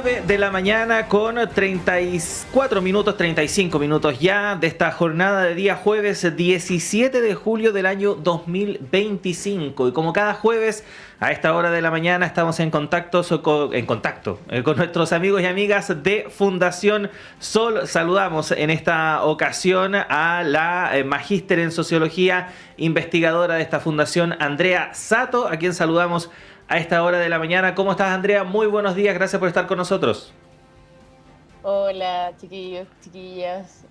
9 de la mañana con 34 minutos, 35 minutos ya de esta jornada de día jueves 17 de julio del año 2025. Y como cada jueves a esta hora de la mañana estamos en contacto con nuestros amigos y amigas de Fundación Sol. Saludamos en esta ocasión a la magíster en sociología, investigadora de esta fundación, Andrea Sato, a quien saludamos a esta hora de la mañana. ¿Cómo estás, Andrea? Muy buenos días, gracias por estar con nosotros. Hola, chiquillos, chiquillas.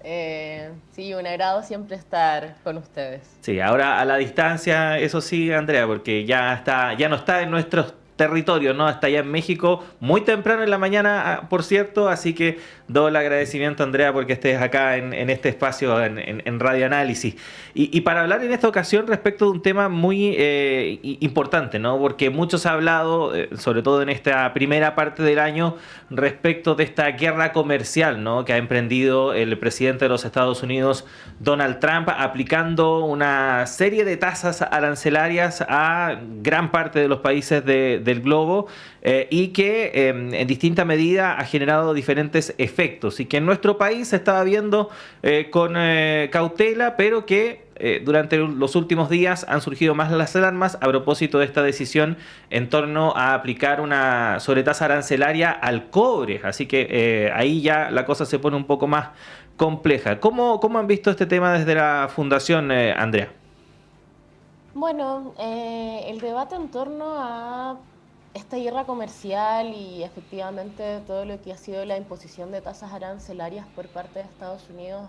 Sí, un agrado siempre estar con ustedes. Sí, ahora a la distancia, eso sí, Andrea, porque ya no está en nuestros territorios, ¿no? Está allá en México, muy temprano en la mañana, por cierto, así que doy el agradecimiento, Andrea, porque estés acá en este espacio, en Radio Análisis. Y para hablar en esta ocasión respecto de un tema muy importante, ¿no? Porque muchos han hablado, sobre todo en esta primera parte del año, respecto de esta guerra comercial, ¿no? Que ha emprendido el presidente de los Estados Unidos, Donald Trump, aplicando una serie de tasas arancelarias a gran parte de los países del globo, y que en distinta medida ha generado diferentes efectos y que en nuestro país se estaba viendo con cautela, pero que durante los últimos días han surgido más las alarmas a propósito de esta decisión en torno a aplicar una sobretasa arancelaria al cobre. Así que ahí ya la cosa se pone un poco más compleja. ¿Cómo han visto este tema desde la Fundación, Andrea? Bueno, el debate en torno a esta guerra comercial y efectivamente todo lo que ha sido la imposición de tasas arancelarias por parte de Estados Unidos,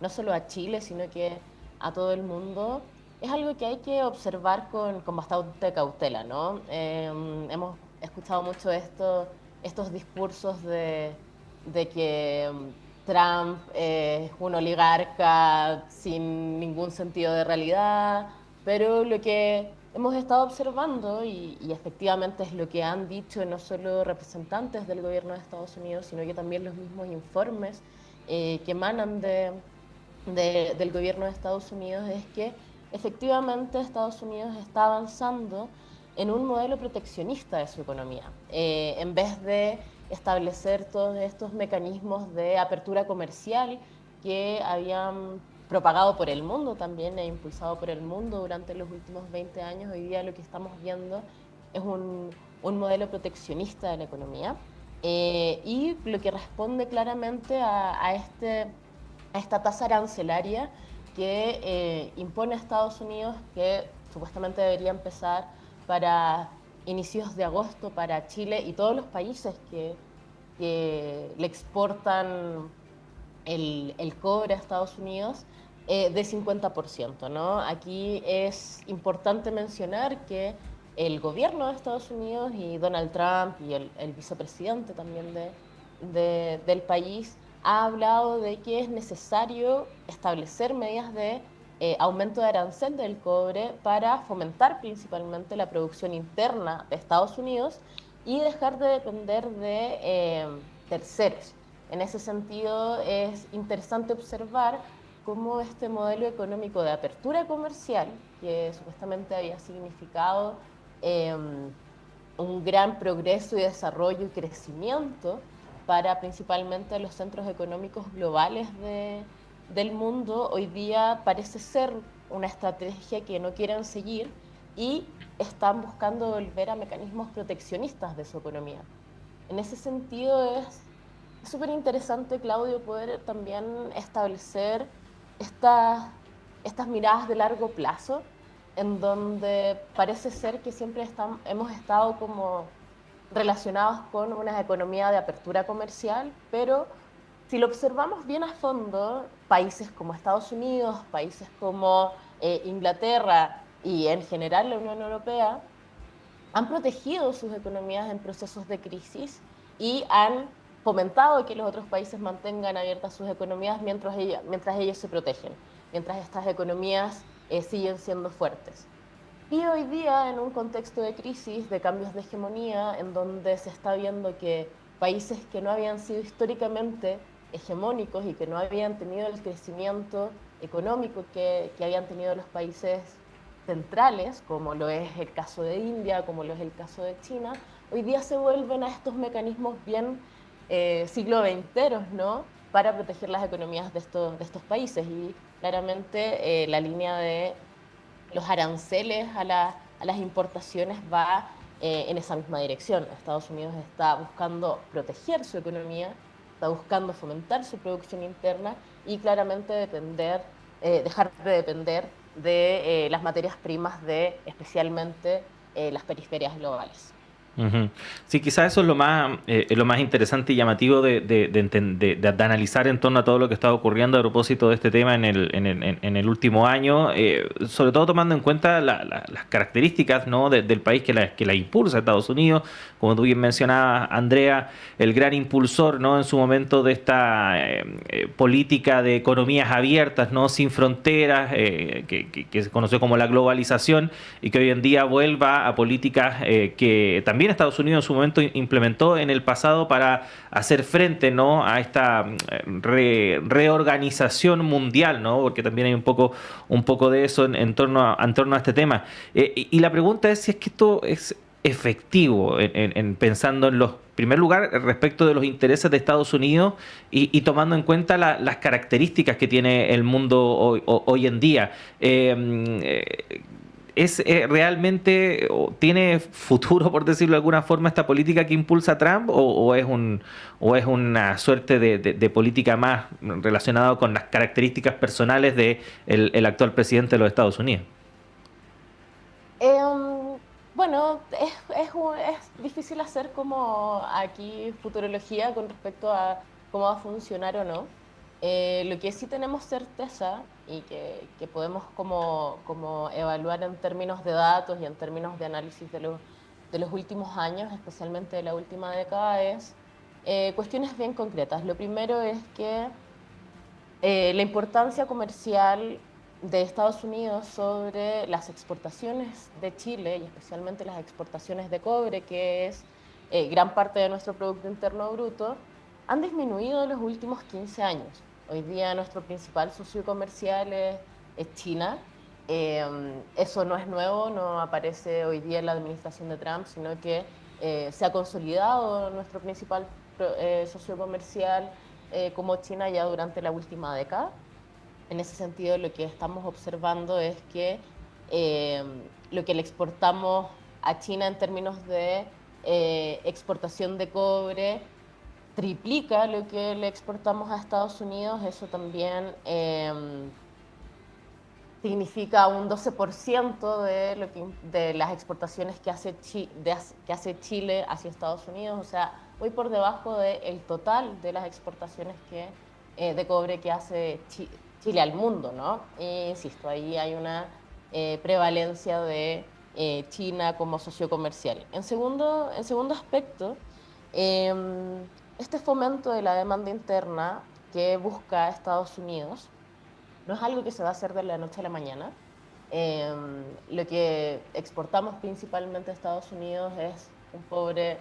no solo a Chile, sino que a todo el mundo, es algo que hay que observar con bastante cautela, ¿no? Hemos escuchado mucho estos discursos de que Trump es un oligarca sin ningún sentido de realidad, pero lo que hemos estado observando, y efectivamente es lo que han dicho no solo representantes del gobierno de Estados Unidos, sino que también los mismos informes que emanan del gobierno de Estados Unidos, es que efectivamente Estados Unidos está avanzando en un modelo proteccionista de su economía. En vez de establecer todos estos mecanismos de apertura comercial que habían propagado por el mundo también e impulsado por el mundo durante los últimos 20 años, hoy día lo que estamos viendo es un modelo proteccionista de la economía, y lo que responde claramente a esta tasa arancelaria que impone a Estados Unidos, que supuestamente debería empezar para inicios de agosto para Chile y todos los países que le exportan el cobre a Estados Unidos, de 50%, ¿no? Aquí es importante mencionar que el gobierno de Estados Unidos y Donald Trump y el vicepresidente también del país ha hablado de que es necesario establecer medidas de aumento de arancel del cobre para fomentar principalmente la producción interna de Estados Unidos y dejar de depender de terceros. En ese sentido, es interesante observar cómo este modelo económico de apertura comercial, que supuestamente había significado eh, un gran progreso y desarrollo y crecimiento para principalmente los centros económicos globales del mundo, hoy día parece ser una estrategia que no quieren seguir y están buscando volver a mecanismos proteccionistas de su economía. En ese sentido es súper interesante, Claudio, poder también establecer estas, estas miradas de largo plazo, en donde parece ser que siempre hemos estado como relacionados con una economía de apertura comercial, pero si lo observamos bien a fondo, países como Estados Unidos, países como Inglaterra y en general la Unión Europea han protegido sus economías en procesos de crisis y han fomentado que los otros países mantengan abiertas sus economías mientras ellos se protegen, mientras estas economías siguen siendo fuertes. Y hoy día, en un contexto de crisis, de cambios de hegemonía, en donde se está viendo que países que no habían sido históricamente hegemónicos y que no habían tenido el crecimiento económico que habían tenido los países centrales, como lo es el caso de India, como lo es el caso de China, hoy día se vuelven a estos mecanismos bien siglo XXeros, ¿no? Para proteger las economías de estos países. Y claramente la línea de los aranceles a las importaciones va en esa misma dirección. Estados Unidos está buscando proteger su economía, está buscando fomentar su producción interna y claramente dejar de depender de las materias primas de especialmente las periferias globales. Ujú. Sí, quizás eso es lo más interesante y llamativo de analizar en torno a todo lo que está ocurriendo a propósito de este tema en el último año, sobre todo tomando en cuenta las características, ¿no? Del país que la impulsa, Estados Unidos, como tú bien mencionabas, Andrea, el gran impulsor, ¿no? En su momento de esta política de economías abiertas, ¿no? Sin fronteras, que se conoció como la globalización y que hoy en día vuelva a políticas que también Estados Unidos en su momento implementó en el pasado para hacer frente, ¿no? A esta reorganización mundial, ¿no? Porque también hay un poco de eso en torno a este tema. Y la pregunta es si es que esto es efectivo pensando en los primer lugar respecto de los intereses de Estados Unidos y tomando en cuenta las características que tiene el mundo hoy en día. ¿Es realmente, o tiene futuro, por decirlo de alguna forma, esta política que impulsa Trump o es una suerte de política más relacionada con las características personales de el actual presidente de los Estados Unidos? Bueno, es difícil hacer como aquí futurología con respecto a cómo va a funcionar o no. Lo que sí tenemos certeza y que podemos como evaluar en términos de datos y en términos de análisis de los últimos años, especialmente de la última década, es cuestiones bien concretas. Lo primero es que la importancia comercial de Estados Unidos sobre las exportaciones de Chile y especialmente las exportaciones de cobre, que es gran parte de nuestro Producto Interno Bruto, han disminuido en los últimos 15 años. Hoy día nuestro principal socio comercial es China. Eso no es nuevo, no aparece hoy día en la administración de Trump, sino que se ha consolidado nuestro principal socio comercial como China ya durante la última década. En ese sentido, lo que estamos observando es que eh, lo que le exportamos a China en términos de exportación de cobre triplica lo que le exportamos a Estados Unidos. Eso también significa un 12% de las exportaciones que hace Chile hacia Estados Unidos, o sea, muy por debajo del total de las exportaciones de cobre que hace Chile al mundo, ¿no? Insisto, ahí hay una prevalencia de China como socio comercial. En segundo aspecto, este fomento de la demanda interna que busca Estados Unidos no es algo que se va a hacer de la noche a la mañana. Lo que exportamos principalmente a Estados Unidos es un cobre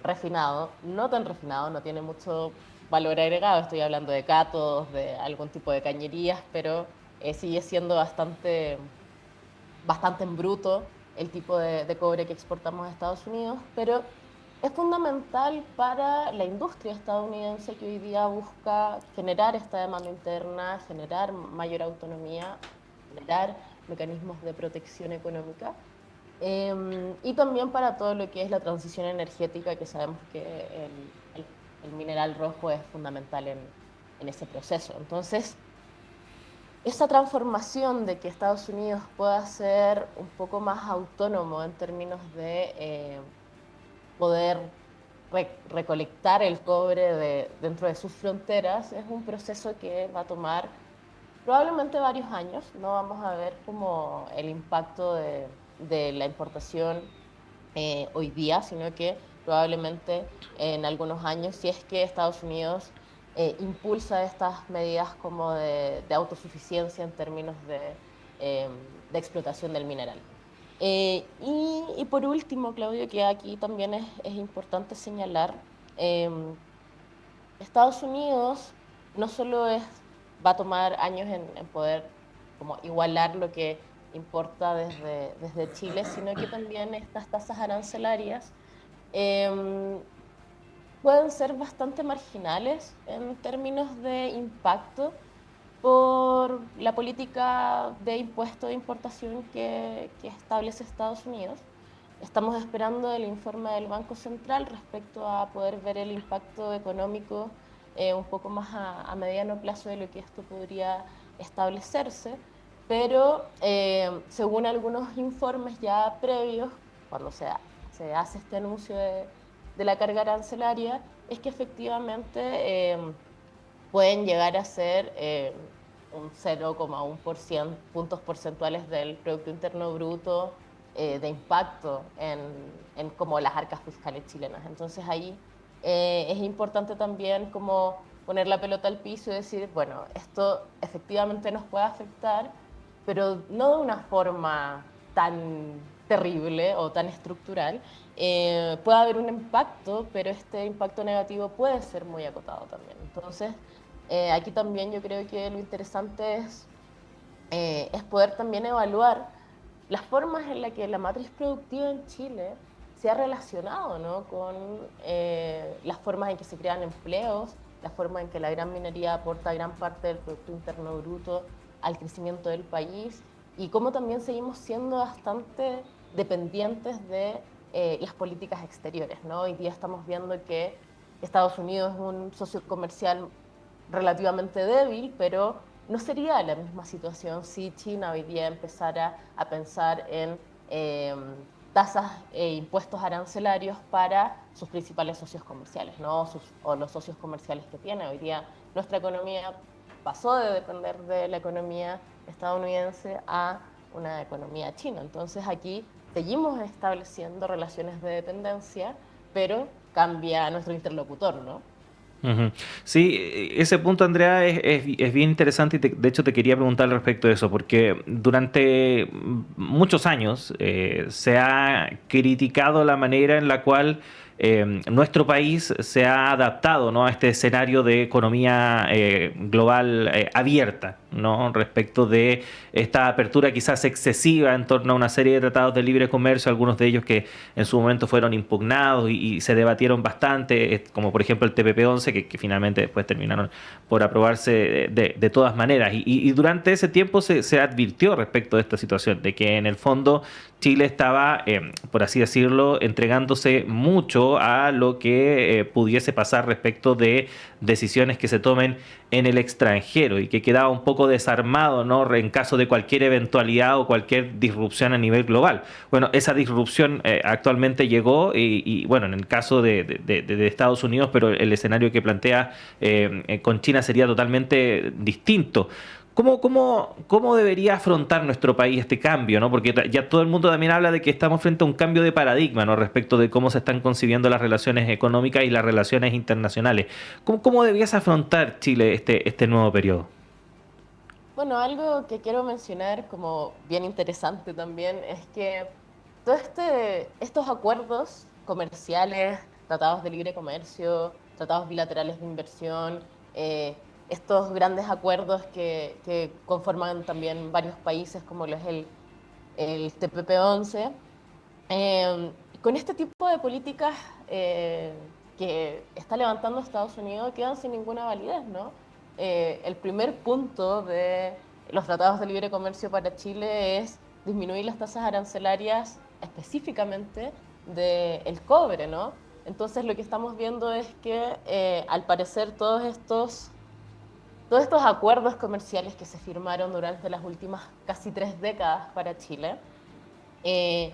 refinado, no tan refinado, no tiene mucho valor agregado, estoy hablando de cátodos, de algún tipo de cañerías, pero sigue siendo bastante en bruto el tipo de cobre que exportamos a Estados Unidos, pero es fundamental para la industria estadounidense que hoy día busca generar esta demanda interna, generar mayor autonomía, generar mecanismos de protección económica. Y también para todo lo que es la transición energética, que sabemos que el mineral rojo es fundamental en ese proceso. Entonces, esa transformación de que Estados Unidos pueda ser un poco más autónomo en términos de poder recolectar el cobre dentro de sus fronteras es un proceso que va a tomar probablemente varios años. No vamos a ver como el impacto de la importación hoy día, sino que probablemente en algunos años, si es que Estados Unidos impulsa estas medidas como de autosuficiencia en términos de explotación del mineral. Y por último, Claudio, que aquí también es importante señalar, Estados Unidos no solo va a tomar años en poder como igualar lo que importa desde Chile, sino que también estas tasas arancelarias em, pueden ser bastante marginales en términos de impacto por la política de impuesto de importación que establece Estados Unidos. Estamos esperando el informe del Banco Central respecto a poder ver el impacto económico un poco más a mediano plazo de lo que esto podría establecerse, pero según algunos informes ya previos, cuando se hace este anuncio de la carga arancelaria, es que efectivamente pueden llegar a ser un 0,1% puntos porcentuales del Producto Interno Bruto de impacto en como las arcas fiscales chilenas. Entonces ahí es importante también como poner la pelota al piso y decir, bueno, esto efectivamente nos puede afectar, pero no de una forma tan terrible o tan estructural. Puede haber un impacto, pero este impacto negativo puede ser muy acotado también. Entonces, aquí también yo creo que lo interesante es poder también evaluar las formas en las que la matriz productiva en Chile se ha relacionado, ¿no? Con las formas en que se crean empleos, la forma en que la gran minería aporta gran parte del Producto Interno Bruto al crecimiento del país y cómo también seguimos siendo bastante dependientes de las políticas exteriores, ¿no? Hoy día estamos viendo que Estados Unidos es un socio comercial relativamente débil, pero no sería la misma situación si China hoy día empezara a pensar en tasas e impuestos arancelarios para sus principales socios comerciales, ¿no? O los socios comerciales que tiene. Hoy día nuestra economía pasó de depender de la economía estadounidense a una economía china. Entonces aquí seguimos estableciendo relaciones de dependencia, pero cambia nuestro interlocutor, ¿no? Ujú. Sí, ese punto, Andrea, es bien interesante y de hecho te quería preguntar al respecto de eso, porque durante muchos años se ha criticado la manera en la cual nuestro país se ha adaptado, ¿no?, a este escenario de economía global abierta, ¿no?, respecto de esta apertura quizás excesiva en torno a una serie de tratados de libre comercio, algunos de ellos que en su momento fueron impugnados y se debatieron bastante, como por ejemplo el TPP-11, que finalmente después terminaron por aprobarse de todas maneras. Y durante ese tiempo se advirtió respecto de esta situación, de que en el fondo Chile estaba, por así decirlo, entregándose mucho a lo que pudiese pasar respecto de decisiones que se tomen en el extranjero y que quedaba un poco desarmado, ¿no?, en caso de cualquier eventualidad o cualquier disrupción a nivel global. Bueno, esa disrupción actualmente llegó bueno, en el caso de Estados Unidos, pero el escenario que plantea con China sería totalmente distinto. ¿Cómo debería afrontar nuestro país este cambio, ¿no? Porque ya todo el mundo también habla de que estamos frente a un cambio de paradigma, ¿no?, respecto de cómo se están concibiendo las relaciones económicas y las relaciones internacionales. ¿Cómo deberías afrontar Chile este nuevo periodo? Bueno, algo que quiero mencionar como bien interesante también es que estos acuerdos comerciales, tratados de libre comercio, tratados bilaterales de inversión, estos grandes acuerdos que conforman también varios países como lo es el TPP-11, con este tipo de políticas que está levantando Estados Unidos quedan sin ninguna validez, ¿no? El primer punto de los tratados de libre comercio para Chile es disminuir las tasas arancelarias específicamente del cobre, ¿no? Entonces lo que estamos viendo es que al parecer todos estos acuerdos comerciales que se firmaron durante las últimas casi 3 décadas para Chile, eh,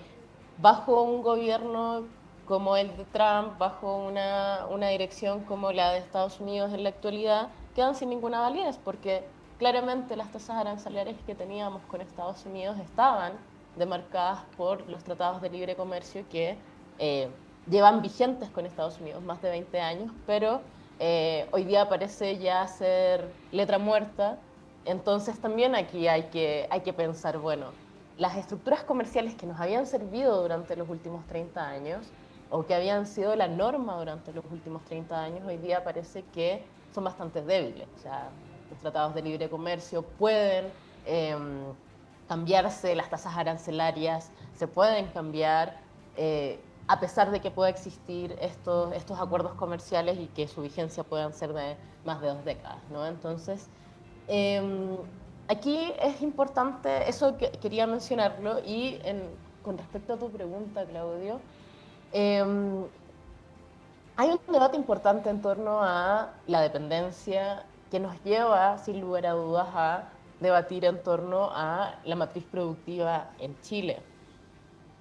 bajo un gobierno como el de Trump, bajo una dirección como la de Estados Unidos en la actualidad, quedan sin ninguna validez, porque claramente las tasas arancelarias que teníamos con Estados Unidos estaban demarcadas por los tratados de libre comercio que llevan vigentes con Estados Unidos más de 20 años, pero hoy día parece ya ser letra muerta. Entonces también aquí hay que pensar, bueno, las estructuras comerciales que nos habían servido durante los últimos 30 años o que habían sido la norma durante los últimos 30 años, hoy día parece que son bastante débiles. O sea, los tratados de libre comercio pueden cambiarse, las tasas arancelarias se pueden cambiar, a pesar de que pueda existir estos acuerdos comerciales y que su vigencia puedan ser de más de 2 décadas, ¿no? Entonces, aquí es importante, eso que quería mencionarlo, y con respecto a tu pregunta, Claudio, hay un debate importante en torno a la dependencia que nos lleva, sin lugar a dudas, a debatir en torno a la matriz productiva en Chile.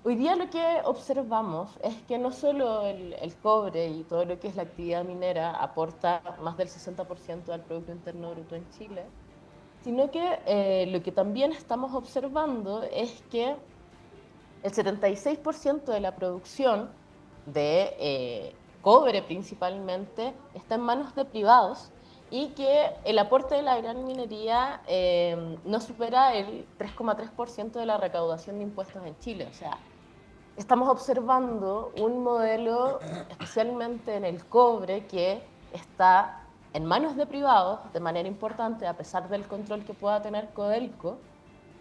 Hoy día lo que observamos es que no solo el cobre y todo lo que es la actividad minera aporta más del 60% al Producto Interno Bruto en Chile, sino que lo que también estamos observando es que el 76% de la producción de cobre principalmente está en manos de privados y que el aporte de la gran minería no supera el 3,3% de la recaudación de impuestos en Chile. O sea, estamos observando un modelo, especialmente en el cobre, que está en manos de privados de manera importante, a pesar del control que pueda tener Codelco,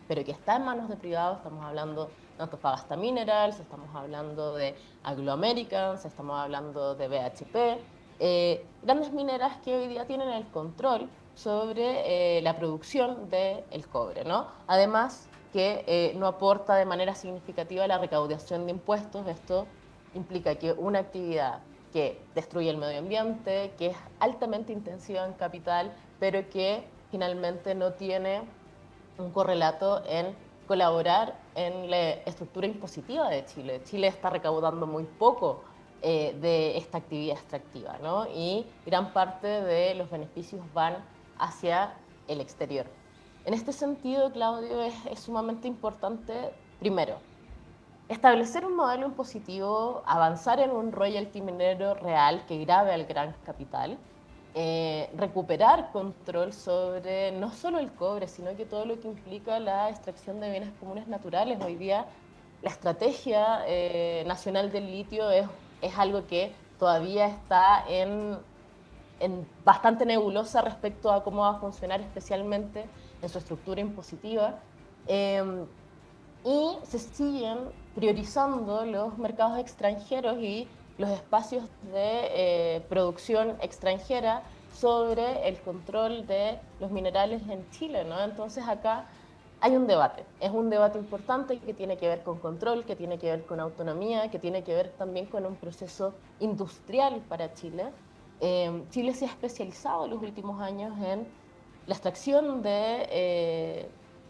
pero que está en manos de privados. Estamos hablando de Antofagasta Minerals, estamos hablando de Anglo Americans, estamos hablando de BHP, grandes mineras que hoy día tienen el control sobre la producción del cobre, ¿no? Además que no aporta de manera significativa la recaudación de impuestos. Esto implica que una actividad que destruye el medio ambiente, que es altamente intensiva en capital, pero que finalmente no tiene un correlato en colaborar en la estructura impositiva de Chile. Chile está recaudando muy poco de esta actividad extractiva, ¿no? Y gran parte de los beneficios van hacia el exterior. En este sentido, Claudio, es sumamente importante, primero, establecer un modelo impositivo, avanzar en un royalty minero real que grave al gran capital, recuperar control sobre no solo el cobre, sino que todo lo que implica la extracción de bienes comunes naturales. Hoy día la estrategia nacional del litio es algo que todavía está en bastante nebulosa respecto a cómo va a funcionar, especialmente en su estructura impositiva. Y se siguen priorizando los mercados extranjeros y los espacios de producción extranjera sobre el control de los minerales en Chile, ¿no? Entonces acá hay un debate, es un debate importante que tiene que ver con control, que tiene que ver con autonomía, que tiene que ver también con un proceso industrial para Chile. Chile se ha especializado en los últimos años en la extracción de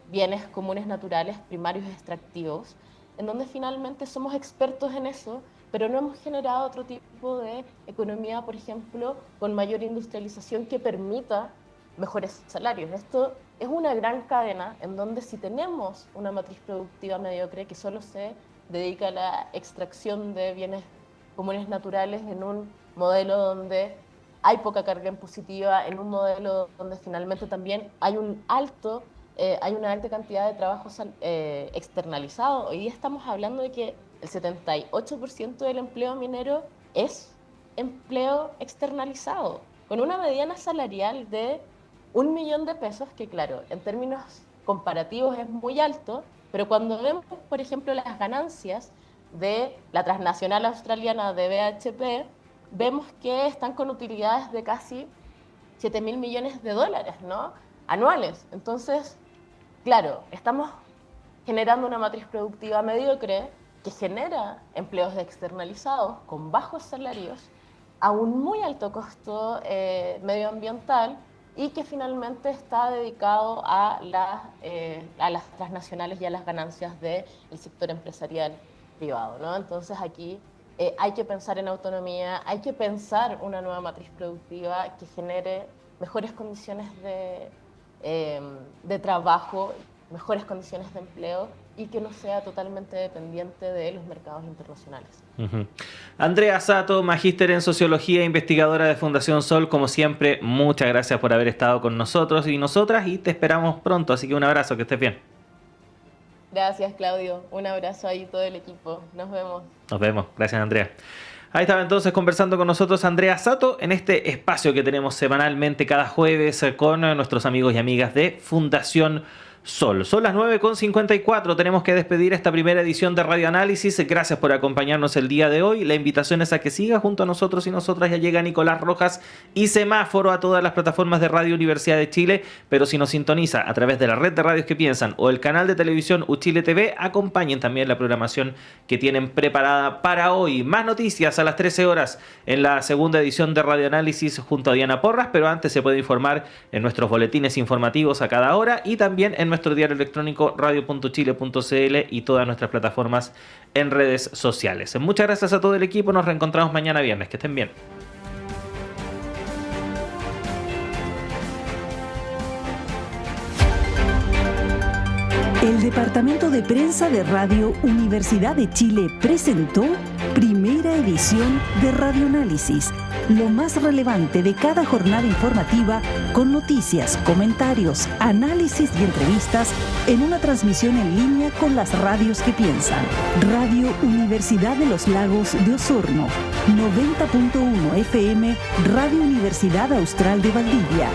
bienes comunes naturales primarios extractivos, en donde finalmente somos expertos en eso, pero no hemos generado otro tipo de economía, por ejemplo, con mayor industrialización que permita mejores salarios. Esto es una gran cadena en donde si tenemos una matriz productiva mediocre que solo se dedica a la extracción de bienes comunes naturales en un modelo donde hay poca carga impositiva, en un modelo donde finalmente también hay una alta cantidad de trabajo externalizado. Hoy día estamos hablando de que el 78% del empleo minero es empleo externalizado, con una mediana salarial de 1.000.000 de pesos, que claro, en términos comparativos es muy alto, pero cuando vemos, por ejemplo, las ganancias de la transnacional australiana de BHP, vemos que están con utilidades de casi 7.000 millones de dólares, ¿no? Anuales. Entonces, claro, estamos generando una matriz productiva mediocre que genera empleos externalizados con bajos salarios a un muy alto costo medioambiental y que finalmente está dedicado a las transnacionales y a las ganancias del sector empresarial privado, ¿no? Entonces aquí hay que pensar en autonomía, hay que pensar una nueva matriz productiva que genere mejores condiciones de trabajo, mejores condiciones de empleo y que no sea totalmente dependiente de los mercados internacionales. Andrea Sato, magíster en Sociología e investigadora de Fundación Sol, como siempre, muchas gracias por haber estado con nosotros y nosotras y te esperamos pronto, así que un abrazo, que estés bien. Gracias, Claudio. Un abrazo ahí todo el equipo. Nos vemos. Nos vemos. Gracias, Andrea. Ahí estaba entonces conversando con nosotros Andrea Sato en este espacio que tenemos semanalmente cada jueves con nuestros amigos y amigas de Fundación Sol. Son las 9:54. Tenemos que despedir esta primera edición de Radio Análisis. Gracias por acompañarnos el día de hoy. La invitación es a que siga junto a nosotros y nosotras. Ya llega Nicolás Rojas y Semáforo a todas las plataformas de Radio Universidad de Chile. Pero si nos sintoniza a través de la red de radios que piensan o el canal de televisión Uchile TV, acompañen también la programación que tienen preparada para hoy. Más noticias a las 13 horas en la segunda edición de Radio Análisis junto a Diana Porras. Pero antes se puede informar en nuestros boletines informativos a cada hora y también en nuestro diario electrónico radio.chile.cl y todas nuestras plataformas en redes sociales. Muchas gracias a todo el equipo. Nos reencontramos mañana viernes. Que estén bien. El Departamento de Prensa de Radio Universidad de Chile presentó primera edición de Radio Análisis, lo más relevante de cada jornada informativa con noticias, comentarios, análisis y entrevistas en una transmisión en línea con las radios que piensan. Radio Universidad de los Lagos de Osorno, 90.1 FM, Radio Universidad Austral de Valdivia,